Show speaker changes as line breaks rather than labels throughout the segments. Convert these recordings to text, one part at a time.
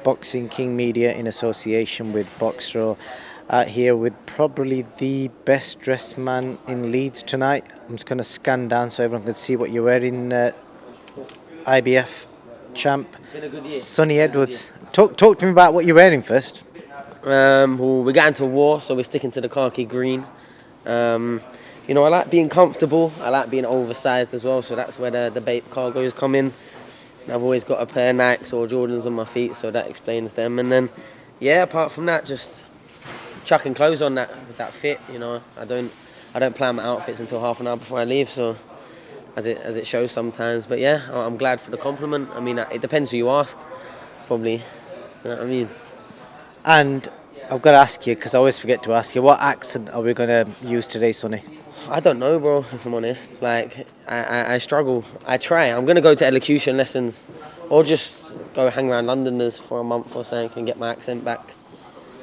Boxing King Media in association with Boxro out here with probably the best dressed man in Leeds tonight. I'm just going to scan down so everyone can see what you're wearing. IBF champ, Sonny Edwards. Talk to me about what you're wearing first.
Well, we got into war, so we're sticking to the khaki green. I like being comfortable. I like being oversized as well, so that's where the Bape cargos come in. And I've always got a pair of Nikes or Jordans on my feet, so that explains them. And then, apart from that, just chucking clothes on that fit. I don't plan my outfits until half an hour before I leave, so as it shows sometimes. But I'm glad for the compliment. I mean, it depends who you ask, probably. You know what I mean?
And I've got to ask you, because I always forget to ask you, what accent are we going to use today, Sonny?
I don't know, bro, if I'm honest. Like, I struggle. I try. I'm going to go to elocution lessons or just go hang around Londoners for a month or so and get my accent back.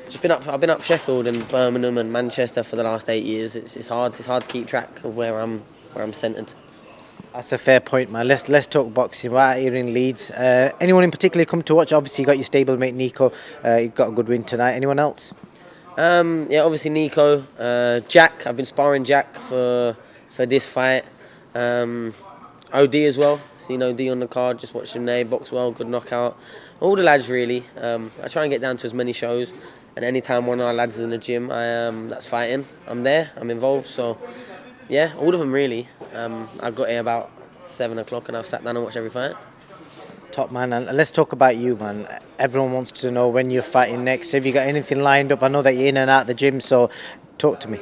I've been up Sheffield and Birmingham and Manchester for the last 8 years. It's hard to keep track of where I'm centred.
That's a fair point, man. Let's talk boxing. We're out here in Leeds. Anyone in particular come to watch? Obviously, you got your stablemate Nico. You got a good win tonight. Anyone else?
Obviously Nico, Jack. I've been sparring Jack for this fight. OD as well. Seen OD on the card. Just watched him there. Box well. Good knockout. All the lads really. I try and get down to as many shows. And anytime one of our lads is in the gym, that's fighting, I'm there. I'm involved. So all of them really. I got here about 7 o'clock and I've sat down and watched every fight.
Top man, and let's talk about you, man. Everyone wants to know when you're fighting next. Have you got anything lined up? I know that you're in and out of the gym, so talk to me.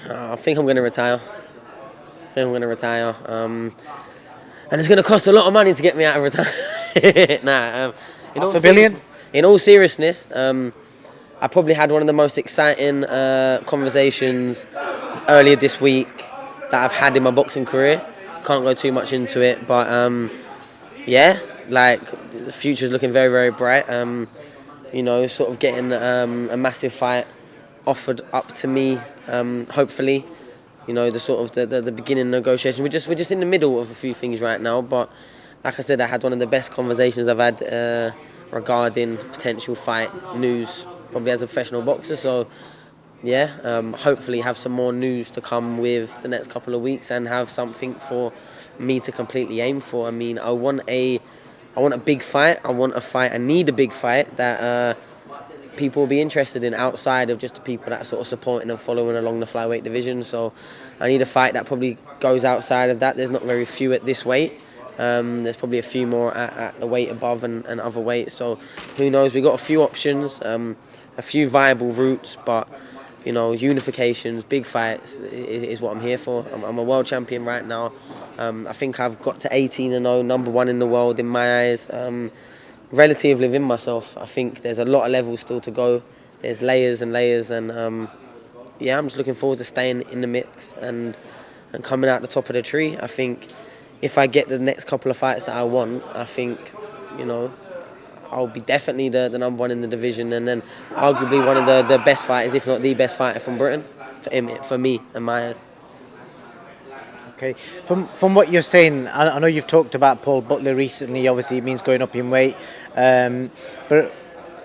I think I'm going to retire. And it's going to cost a lot of money to get me out of retirement.
$500 million?
In all seriousness, I probably had one of the most exciting conversations earlier this week that I've had in my boxing career. Can't go too much into it, but the future's looking very, very bright. Sort of getting a massive fight offered up to me, hopefully. The beginning negotiation. We're just in the middle of a few things right now, but like I said, I had one of the best conversations I've had regarding potential fight news, probably as a professional boxer. So hopefully have some more news to come with the next couple of weeks and have something for me to completely aim for. I mean, I want a big fight. I need a big fight that people will be interested in outside of just the people that are sort of supporting and following along the flyweight division. So I need a fight that probably goes outside of that. There's not very few at this weight. There's probably a few more at the weight above and other weights. So who knows? We've got a few options, a few viable routes, but unifications, big fights is what I'm here for. I'm a world champion right now. I think I've got to 18-0, number one in the world in my eyes. Relatively within myself. I think there's a lot of levels still to go. There's layers and layers, and I'm just looking forward to staying in the mix and coming out the top of the tree. I think if I get the next couple of fights that I want, I think I'll be definitely the number one in the division, and then arguably one of the best fighters, if not the best fighter from Britain, for me and my eyes.
Okay, from what you're saying, I know you've talked about Paul Butler recently. Obviously, it means going up in weight, but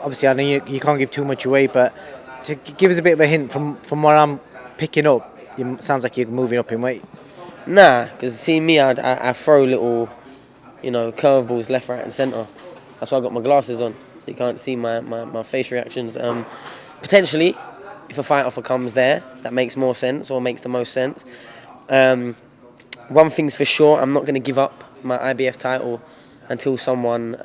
obviously, I know you can't give too much away. But to give us a bit of a hint from what I'm picking up, it sounds like you're moving up in weight.
Nah, because see me, I throw little, curveballs left, right, and centre. That's why I got my glasses on, so you can't see my face reactions. Potentially, if a fight offer comes there, that makes more sense or makes the most sense. One thing's for sure, I'm not going to give up my IBF title until someone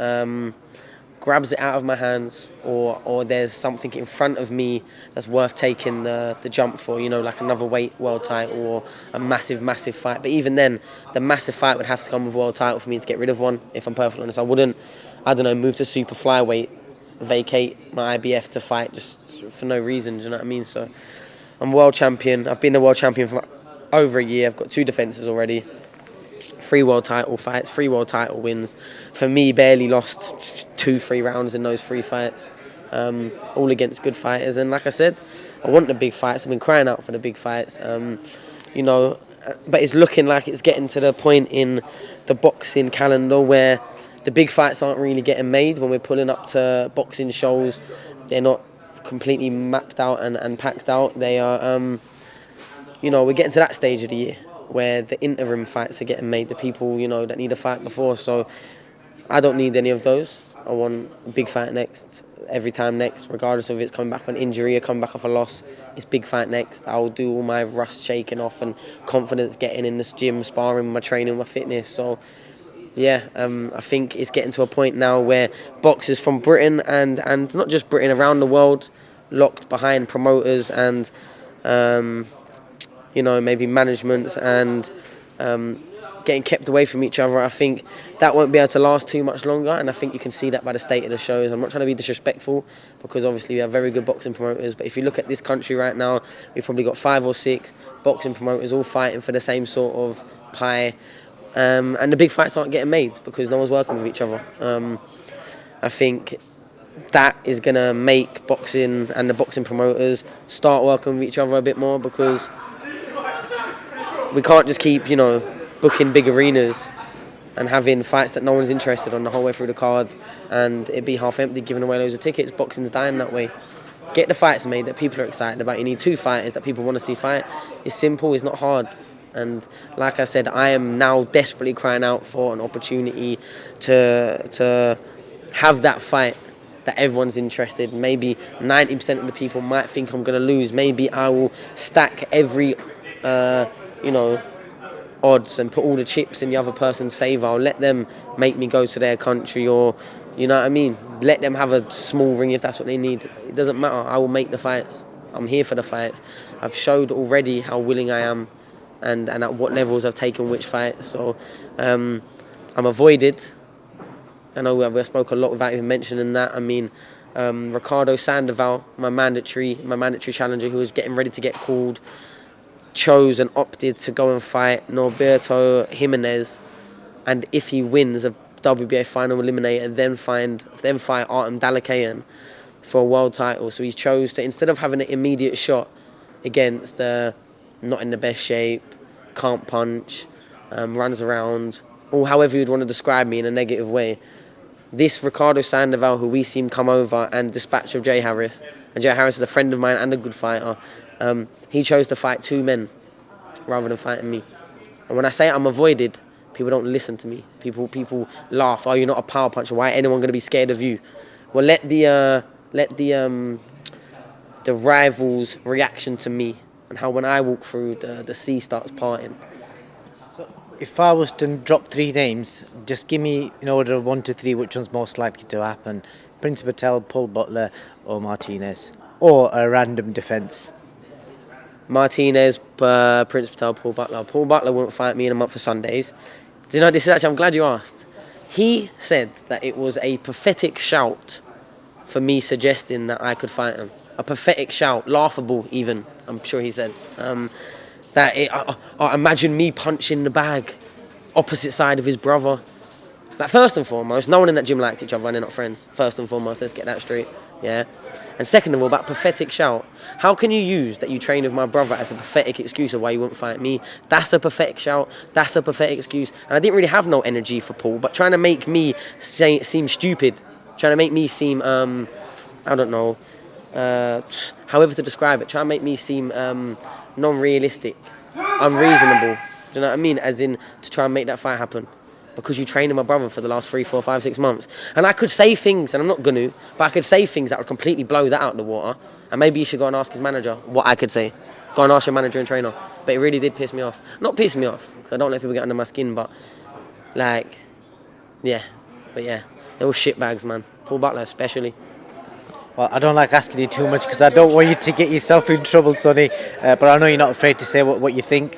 grabs it out of my hands or there's something in front of me that's worth taking the jump for, like another weight world title or a massive, massive fight. But even then, the massive fight would have to come with a world title for me to get rid of one, if I'm perfectly honest. I wouldn't, move to super flyweight, vacate my IBF to fight just for no reason, do you know what I mean? So I'm world champion. I've been the world champion for over a year. I've got 2 defences already, 3 world title fights, 3 world title wins. For me, barely lost 2-3 rounds in those 3 fights, all against good fighters. And like I said, I want the big fights. I've been crying out for the big fights, but it's looking like it's getting to the point in the boxing calendar where the big fights aren't really getting made when we're pulling up to boxing shows. They're not completely mapped out and packed out. They are, we're getting to that stage of the year where the interim fights are getting made, the people, that need a fight before. So I don't need any of those. I want a big fight next, every time next, regardless of if it's coming back from an injury or coming back off a loss. It's big fight next. I'll do all my rust shaking off and confidence getting in this gym, sparring, my training, my fitness. So yeah, I think it's getting to a point now where boxers from Britain and not just Britain, around the world, locked behind promoters and maybe managements and getting kept away from each other. I think that won't be able to last too much longer, and I think you can see that by the state of the shows. I'm not trying to be disrespectful, because obviously we have very good boxing promoters, but if you look at this country right now, we've probably got 5 or 6 boxing promoters all fighting for the same sort of pie, and the big fights aren't getting made because no one's working with each other. I think that is going to make boxing and the boxing promoters start working with each other a bit more, because we can't just keep, booking big arenas and having fights that no one's interested on the whole way through the card and it be half empty, giving away loads of tickets. Boxing's dying that way. Get the fights made that people are excited about. You need 2 fighters that people want to see fight. It's simple, it's not hard. And like I said, I am now desperately crying out for an opportunity to have that fight that everyone's interested. Maybe 90% of the people might think I'm going to lose. Maybe I will stack every, odds and put all the chips in the other person's favour. I'll let them make me go to their country, or, let them have a small ring if that's what they need. It doesn't matter. I will make the fights. I'm here for the fights. I've showed already how willing I am and at what levels I've taken which fights. So I'm avoided. I know we spoke a lot without even mentioning that. I mean, Ricardo Sandoval, my mandatory challenger, who was getting ready to get called, chose and opted to go and fight Norberto Jimenez, and if he wins a WBA final eliminator, then fight Artem Dalakayan for a world title. So he chose to, instead of having an immediate shot against the not in the best shape, can't punch, runs around, or however you'd want to describe me in a negative way, this Ricardo Sandoval, who we seen come over and dispatch of Jay Harris, and Jay Harris is a friend of mine and a good fighter, he chose to fight 2 men rather than fighting me. And when I say I'm avoided, people don't listen to me. People laugh. Oh, you're not a power puncher. Why is anyone going to be scared of you? Well, let the rivals' reaction to me and how when I walk through, the sea starts parting.
So if I was to drop 3 names, just give me in order of 1 to 3 which one's most likely to happen. Prince Patel, Paul Butler, or Martinez, or a random defence.
Martinez, Prince Patel, Paul Butler. Paul Butler won't fight me in a month for Sundays. Do you know, this is actually, I'm glad you asked. He said that it was a pathetic shout for me suggesting that I could fight him. A pathetic shout, laughable even, I'm sure he said. Imagine me punching the bag, opposite side of his brother. Like, first and foremost, no one in that gym likes each other and they're not friends. First and foremost, let's get that straight, yeah? And second of all, that pathetic shout. How can you use that you trained with my brother as a pathetic excuse of why you wouldn't fight me? That's a pathetic shout. That's a pathetic excuse. And I didn't really have no energy for Paul, but trying to make me seem stupid, trying to make me seem, I don't know, however to describe it, trying to make me seem non-realistic, unreasonable. Do you know what I mean? As in, to try and make that fight happen. Because you trained my brother for the last 3, 4, 5, 6 months. And I could say things, and I'm not going to, but I could say things that would completely blow that out of the water. And maybe you should go and ask his manager what I could say. Go and ask your manager and trainer. But it really did piss me off. Not piss me off, because I don't let people get under my skin, but yeah. But yeah, they're all shitbags, man. Paul Butler especially.
Well, I don't like asking you too much because I don't want you to get yourself in trouble, Sonny. But I know you're not afraid to say what you think.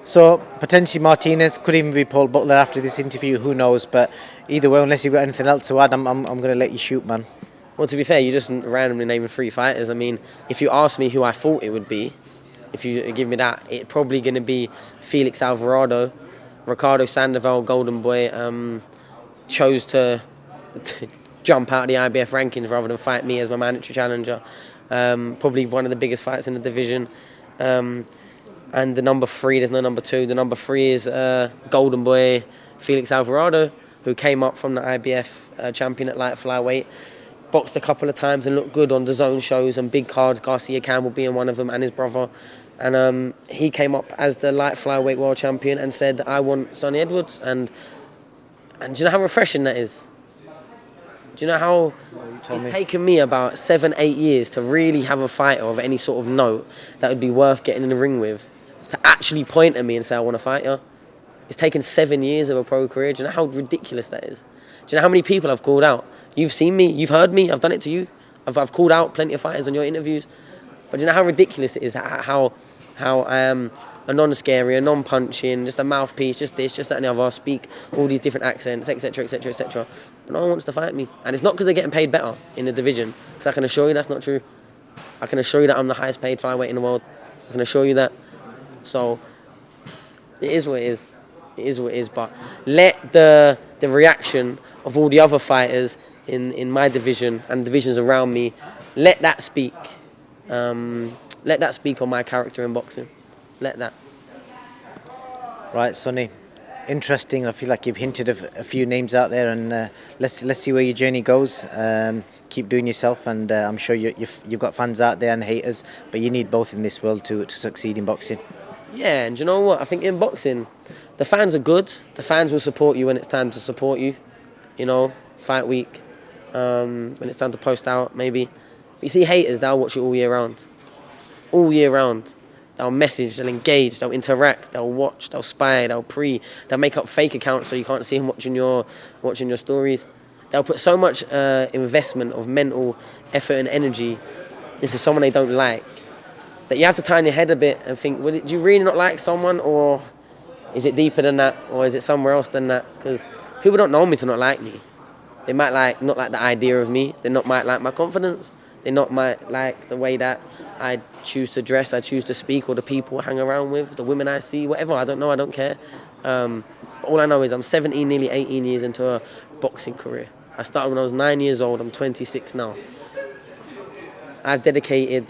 So potentially Martinez, could even be Paul Butler after this interview. Who knows? But either way, unless you've got anything else to add, I'm going to let you shoot, man.
Well, to be fair, you just randomly naming 3 fighters. I mean, if you asked me who I thought it would be, if you give me that, it's probably going to be Felix Alvarado. Ricardo Sandoval, Golden Boy, chose to jump out of the IBF rankings rather than fight me as my mandatory challenger. Probably one of the biggest fights in the division. And the number 3, there's no number 2. The number 3 is Golden Boy, Felix Alvarado, who came up from the IBF champion at light flyweight, boxed a couple of times and looked good on the zone shows and big cards, Garcia Campbell being one of them and his brother. And he came up as the light flyweight world champion and said, I want Sonny Edwards. And do you know how refreshing that is? Do you know how it's taken me about 7-8 years to really have a fighter of any sort of note that would be worth getting in the ring with, to actually point at me and say, I want to fight you? It's taken 7 years of a pro career. Do you know how ridiculous that is? Do you know how many people I've called out? You've seen me, you've heard me, I've done it to you. I've called out plenty of fighters on your interviews. But do you know how ridiculous it is, how I am a non-scary, a non-punching, just a mouthpiece, just this, just that and the other, speak all these different accents, etc., etc., etc. But no one wants to fight me. And it's not because they're getting paid better in the division, because I can assure you that's not true. I can assure you that I'm the highest paid flyweight in the world. I can assure you that. So, it is what it is. It is what it is. But let the reaction of all the other fighters in my division and divisions around me, let that speak. Let that speak on my character in boxing. Let that.
Right, Sonny. Interesting. I feel like you've hinted of a few names out there, and let's see where your journey goes. Keep doing yourself, and I'm sure you've got fans out there and haters, but you need both in this world to succeed in boxing.
Yeah, and do you know what? I think in boxing, the fans are good. The fans will support you when it's time to support you. You know, fight week, when it's time to post out, maybe. But you see haters, they'll watch you all year round. All year round. They'll message, they'll engage, they'll interact, they'll watch, they'll spy, they'll make up fake accounts so you can't see them watching your stories. They'll put so much investment of mental effort and energy into someone they don't like that you have to turn your head a bit and think, well, do you really not like someone, or is it deeper than that, or is it somewhere else than that? Because people don't know me to not like me. They might not like the idea of me. They might like my confidence. They might like the way that I choose to dress, I choose to speak, or the people I hang around with, the women I see, whatever. I don't know, I don't care. But all I know is I'm 17, nearly 18 years into a boxing career. I started when I was 9 years old. I'm 26 now. I've dedicated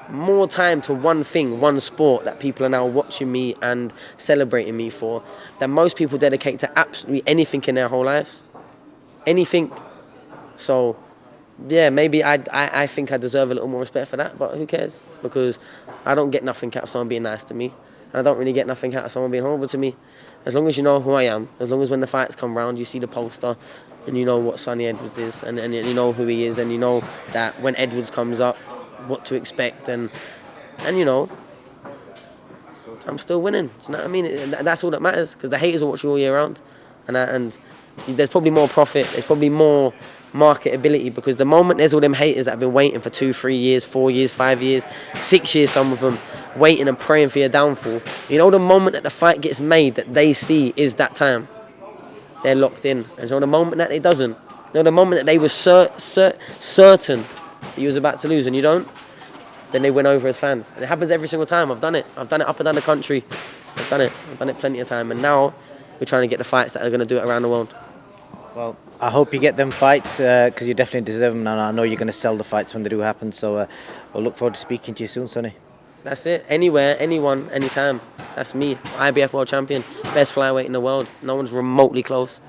more time to one thing, one sport that people are now watching me and celebrating me for than most people dedicate to absolutely anything in their whole lives. Anything. So, yeah, maybe I think I deserve a little more respect for that, but who cares? Because I don't get nothing out of someone being nice to me, and I don't really get nothing out of someone being horrible to me. As long as you know who I am, as long as when the fights come round, you see the poster, and you know what Sonny Edwards is, and you know who he is, and you know that when Edwards comes up, what to expect, and you know, I'm still winning. Do you know what I mean? And that's all that matters, because the haters will watch you all year round, and there's probably more profit, there's probably more marketability, because the moment there's all them haters that have been waiting for 2, 3 years, 4 years, 5 years, 6 years, some of them, waiting and praying for your downfall, you know, the moment that the fight gets made that they see is that time, they're locked in. And so the moment that it doesn't, you know, the moment that they were certain that you was about to lose and you don't, then they win over as fans. And it happens every single time. I've done it up and down the country. I've done it plenty of time, and now we're trying to get the fights that are going to do it around the world.
Well, I hope you get them fights, because you definitely deserve them, and I know you're going to sell the fights when they do happen. So I'll look forward to speaking to you soon, Sonny.
That's it. Anywhere, anyone, anytime. That's me. IBF world champion. Best flyweight in the world. No one's remotely close.